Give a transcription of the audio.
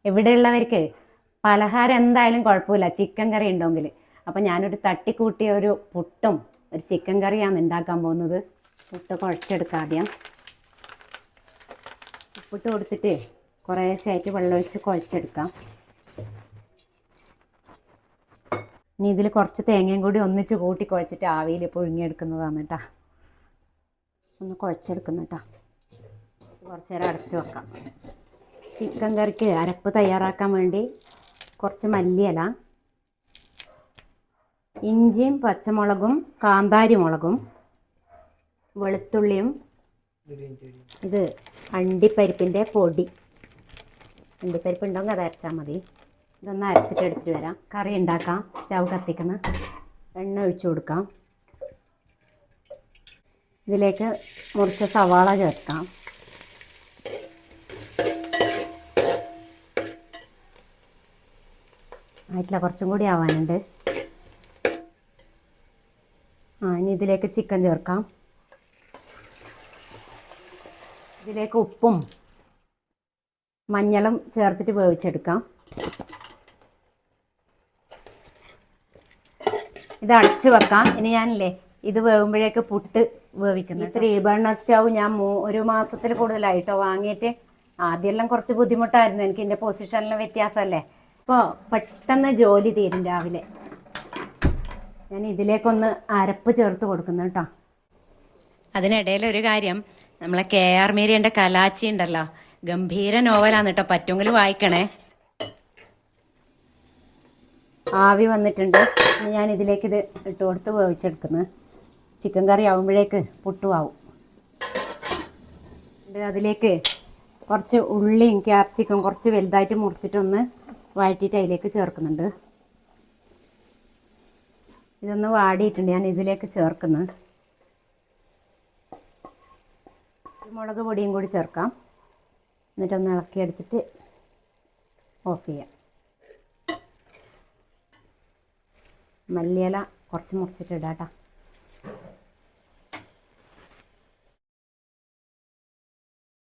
ഇവിടെയുള്ളവർക്ക് പലഹാരം എന്തായാലും കുഴപ്പമില്ല ചിക്കൻ കറി ഉണ്ടെങ്കിൽ. അപ്പം ഞാനൊരു തട്ടിക്കൂട്ടിയ ഒരു പുട്ടും ഒരു ചിക്കൻ കറിയാണ് ഉണ്ടാക്കാൻ പോകുന്നത്. പുട്ട് കുഴച്ചെടുക്കാം. ആദ്യം ഉപ്പിട്ട് കൊടുത്തിട്ട് കുറേശ്ശായിട്ട് വെള്ളമൊഴിച്ച് കുഴച്ചെടുക്കാം. ഇനി ഇതിൽ കുറച്ച് തേങ്ങയും കൂടി ഒന്നിച്ച് കൂട്ടി കുഴച്ചിട്ട് ആവിയിൽ പുഴുങ്ങിയെടുക്കുന്നതാണ് കേട്ടോ. ഒന്ന് കുഴച്ചെടുക്കുന്നു കേട്ടോ. കുറച്ച് നേരം അടച്ചു വെക്കാം. ചിക്കൻ കറിക്ക് അരപ്പ് തയ്യാറാക്കാൻ വേണ്ടി കുറച്ച് മല്ലിയില, ഇഞ്ചിയും പച്ചമുളകും കാന്താരി മുളകും വെളുത്തുള്ളിയും, ഇത് അണ്ടിപ്പരിപ്പിൻ്റെ പൊടി. അണ്ടിപ്പരിപ്പ് ഉണ്ടെങ്കിൽ അത് അരച്ചാൽ മതി. ഇതൊന്ന് അരച്ചിട്ട് എടുത്തിട്ട് വരാം. കറി ഉണ്ടാക്കാം. സ്റ്റൗ കത്തിക്കുന്ന എണ്ണ ഒഴിച്ചു കൊടുക്കാം. ഇതിലേക്ക് മുറിച്ച സവാള ചേർക്കാം. ആയിട്ടില്ല, കുറച്ചും കൂടി ആവാനുണ്ട്. ഇനി ഇതിലേക്ക് ചിക്കൻ ചേർക്കാം. ഇതിലേക്ക് ഉപ്പും മഞ്ഞളും ചേർത്തിട്ട് വേവിച്ചെടുക്കാം. ഇത് അടച്ച് വെക്കാം. ഇനി ഞാനില്ലേ ഇത് വേവുമ്പോഴേക്ക് പുട്ട് വേവിക്കുന്നു. 3 ബർണർ സ്റ്റൗ ഞാൻ 1 മാസത്തിൽ കൂടുതലായിട്ടോ വാങ്ങിയിട്ട്. ആദ്യമെല്ലാം കുറച്ച് ബുദ്ധിമുട്ടായിരുന്നു. എനിക്ക് എൻ്റെ പൊസിഷനിലും വ്യത്യാസമല്ലേ. അപ്പോൾ പെട്ടെന്ന് ജോലി തീരും രാവിലെ. ഞാൻ ഇതിലേക്കൊന്ന് അരപ്പ് ചേർത്ത് കൊടുക്കുന്നു കേട്ടോ. അതിനിടയിൽ ഒരു കാര്യം, നമ്മളെ KR മീരയുടെ കലാച്ചി ഉണ്ടല്ലോ, ഗംഭീര നോവലാണ് കേട്ടോ. പറ്റുമെങ്കിൽ വായിക്കണേ. ആവി വന്നിട്ടുണ്ട്. ഞാൻ ഇതിലേക്ക് ഇത് ഇട്ട് കൊടുത്ത് വേവിച്ചെടുക്കുന്നു. ചിക്കൻ കറി ആവുമ്പോഴേക്ക് പുട്ടും ആവും. അതിലേക്ക് കുറച്ച് ഉള്ളിയും ക്യാപ്സിക്കും കുറച്ച് വലുതായിട്ട് മുറിച്ചിട്ടൊന്ന് വഴറ്റിയിട്ട് അതിലേക്ക് ചേർക്കുന്നുണ്ട്. ഇതൊന്ന് വാടിയിട്ടുണ്ട്. ഞാൻ ഇതിലേക്ക് ചേർക്കുന്നു. മുളക് പൊടിയും കൂടി ചേർക്കാം. എന്നിട്ടൊന്ന് ഇളക്കിയെടുത്തിട്ട് ഓഫ് ചെയ്യാം. മല്ലിയില കുറച്ച് മുറിച്ചിട്ട് ഇടാം കേട്ടോ.